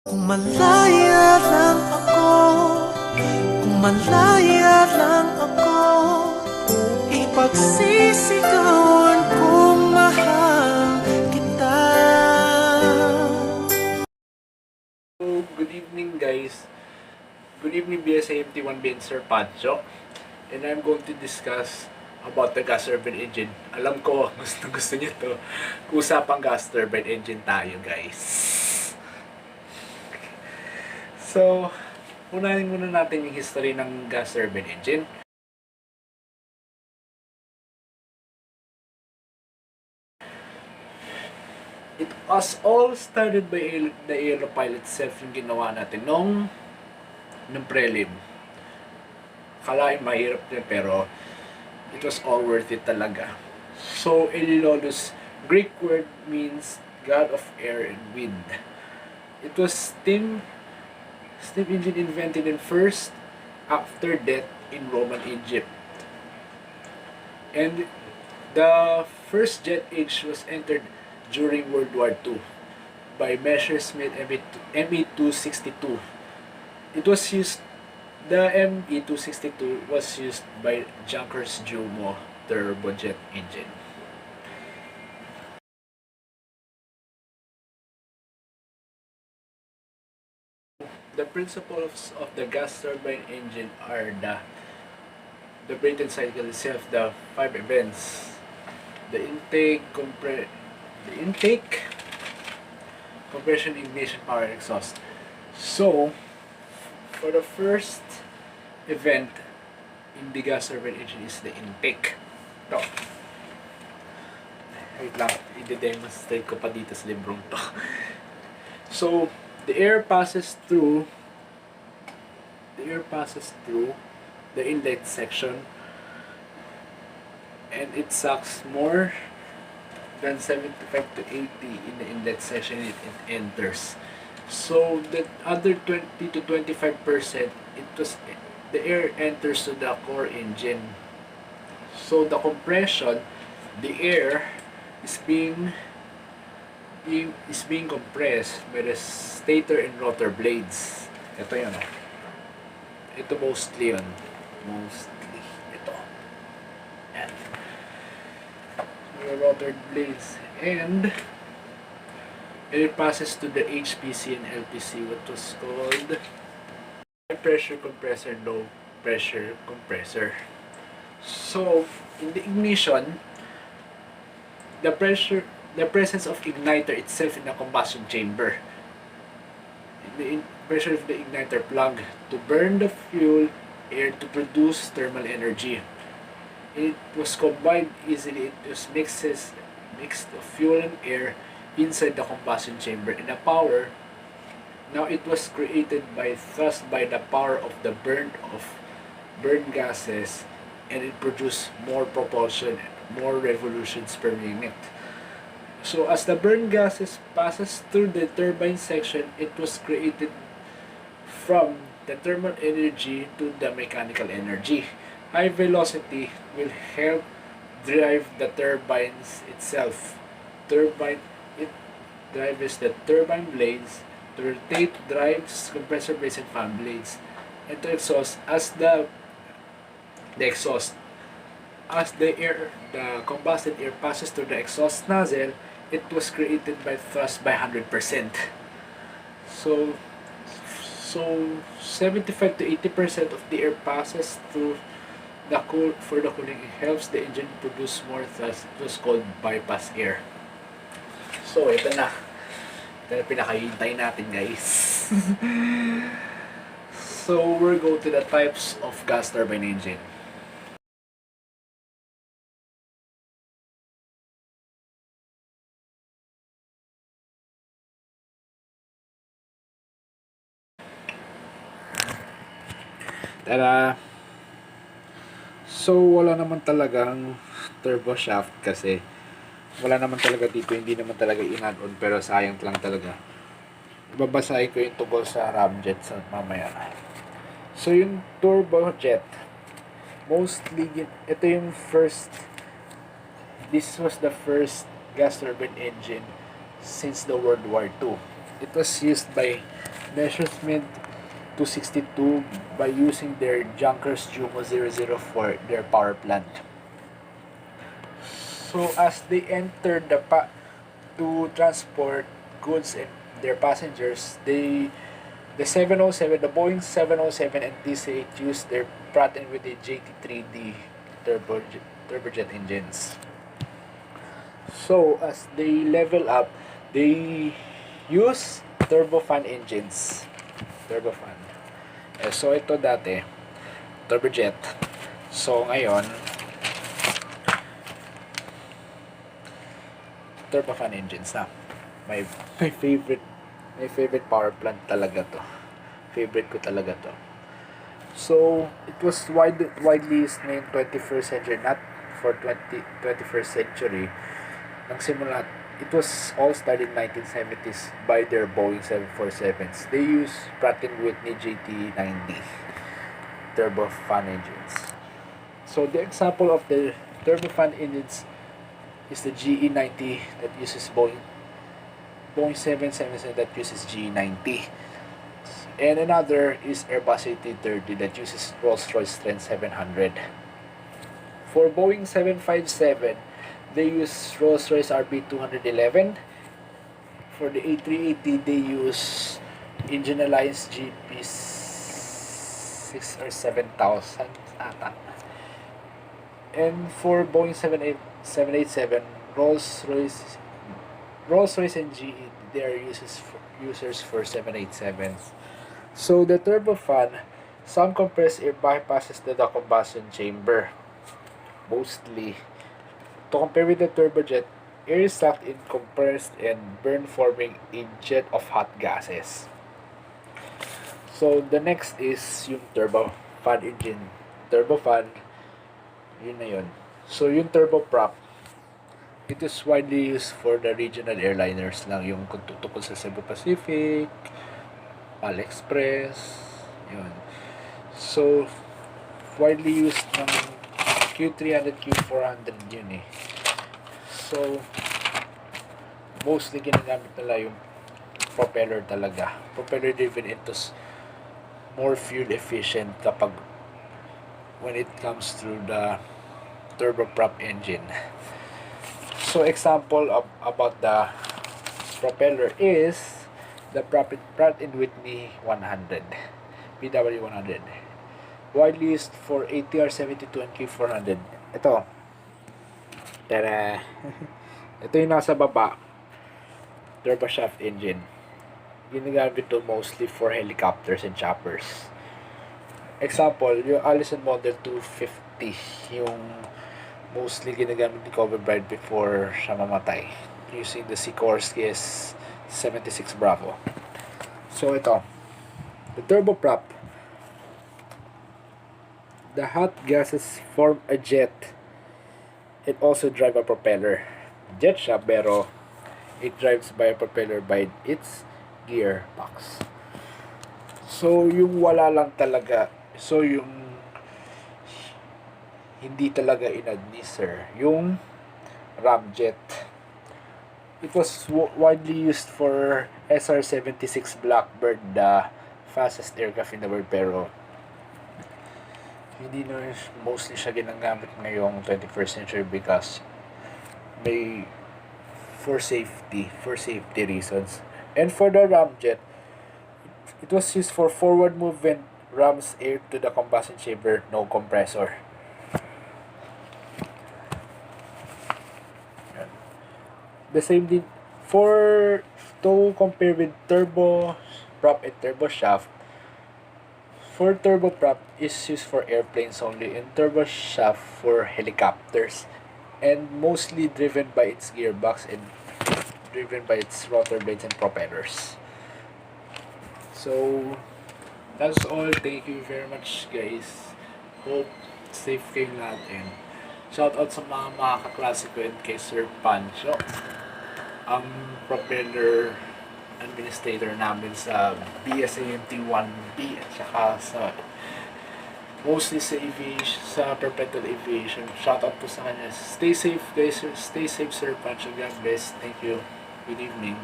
Kung malaya lang ako, kung malaya lang ako, ipagsisigawan kong mahal kita. So, good evening guys. Good evening BSAMT1B and Sir Pancho. And I'm going to discuss about the gas turbine engine. Alam ko, gusto niyo to. Usapang gas turbine engine tayo guys. So, unahin muna natin yung history ng gas turbine engine. It was all started by the aeropilot itself yung ginawa natin nung prelim. Kalahin mahirap niya pero it was all worth it talaga. So, Elilolus, Greek word means God of air and wind. It was steam engine invented in first after death in Roman Egypt. And the first jet age was entered during World War II by Messerschmitt Me-262. It was used, the Me-262 was used by Junkers Jumo turbojet engine. The principles of the gas turbine engine are the Brayton cycle itself, the 5 events, the intake, compression, ignition, power, and exhaust. So, for the first event in the gas turbine engine is the intake. Ito. Wait lang, i-demonstrate ko pa dito sa librong to. So, the air passes through the inlet section and it sucks more than 75 to 80 in the inlet section it enters. So the other 20 to 25% the air enters to the core engine. So the compression, the air is being compressed by the stator and rotor blades. Ito yun. Ito mostly yun. Ito. Yan. The rotor blades. And it passes to the HPC and LPC, what was called high pressure compressor, low pressure compressor. So, in the ignition, the presence of igniter itself in the combustion chamber. The pressure of the igniter plug to burn the fuel air to produce thermal energy. It was combined easily. It was mixed of fuel and air inside the combustion chamber. And the power, now it was created by thrust by the power of the burn gases, and it produced more propulsion, more revolutions per minute. So as the burn gases passes through the turbine section, it was created from the thermal energy to the mechanical energy. High velocity will help drive the turbines itself. It drives the turbine blades to rotate, drives compressor blades and fan blades, and to exhaust as the combusted air passes through the exhaust nozzle. It was created by thrust by 100%. So 75 to 80% of the air passes through for the cooling. It helps the engine produce more thrust. It was called bypass air. So ito na. Ito na pinakahintay natin guys. So we'll go to the types of gas turbine engine. Tara! So, wala naman talagang turbo shaft kasi wala naman talaga dito, hindi naman talaga in-add-on, pero sayang lang talaga. Babasahin ko yung tungkol sa ramjet sa mamaya. So, yung turbojet, mostly, ito yung this was the first gas turbine engine since the World War II. It was used by measurement 262 by using their Junkers Jumo 004, their power plant. So as they entered to transport goods and their passengers, the Boeing 707 and DC-8 used their Pratt & Whitney JT3D turbojet engines. So as they level up, they use turbofan engines. Turbofan. So ito dati, turbojet. So ngayon, turbofan engines na. My favorite power plant talaga to. Favorite ko talaga to. So it was widely used in 21st century, not for 21st century. Nagsimula, it was all started in 1970s by their Boeing 747s. They use Pratt & Whitney JT90 turbofan engines. So the example of the turbofan engines is the GE90 that uses Boeing 777 that uses GE90. And another is Airbus A330 that uses Rolls-Royce Trent 700. For Boeing 757, they use Rolls-Royce RB211. For the A380, they use Engine Alliance GP6 or 7000 ata. And for Boeing 787, Rolls-Royce and GE, they are users for 787s. So the turbofan, some compressed air bypasses the combustion chamber. Mostly, to compare with the turbojet, air is sucked in, compressed, and burned, forming a jet of hot gases. So the next is yung turbofan engine. Turbofan, yun na yun. So yung turboprop, it is widely used for the regional airliners lang, yung kung tutukol sa Cebu Pacific, AliExpress, yun. So widely used ng Q300, Q400 yun eh. So mostly ginagamit nila yung propeller talaga. Propeller driven into more fuel efficient kapag when it comes through the turboprop engine. So example about the propeller is the Pratt & Whitney 100, PW100. Widely used for ATR 72 and Q400. Ito. Tada! Ito yung nasa baba. Turboshaft engine. Ginagamit ito mostly for helicopters and choppers. Example, yung Allison Model 250. Yung mostly ginagamit ni Kobe Bryant before siya mamatay. Using the Sikorsky S76 Bravo. So ito. The turboprop. The hot gases form a jet. It also drives a propeller. Jet siya pero it drives by a propeller by its gearbox. So yung wala lang talaga. So yung hindi talaga in-administer. Yung ramjet. It was widely used for SR-76 Blackbird, the fastest aircraft in the world, pero hindi na mostly siya ginagamit ngayong 21st century because may for safety reasons. And for the ramjet, it was used for forward movement, rams air to the combustion chamber, no compressor. The same thing for to compare with turboprop and turboshaft. For turboprop is used for airplanes only, and turboshaft for helicopters, and mostly driven by its gearbox and driven by its rotor blades and propellers. So that's all. Thank you very much, guys. Hope safe kayong lahat, and shout out sa mga kaklase ko and kay Sir Pancho, ang propeller administrator namin sa BSAMT 1B at saka sa mostly sa aviation, sa perpetual aviation. Shout out po sa kanya. Stay safe, guys. Stay safe, Sir Pancho. God bless. Thank you. Good evening.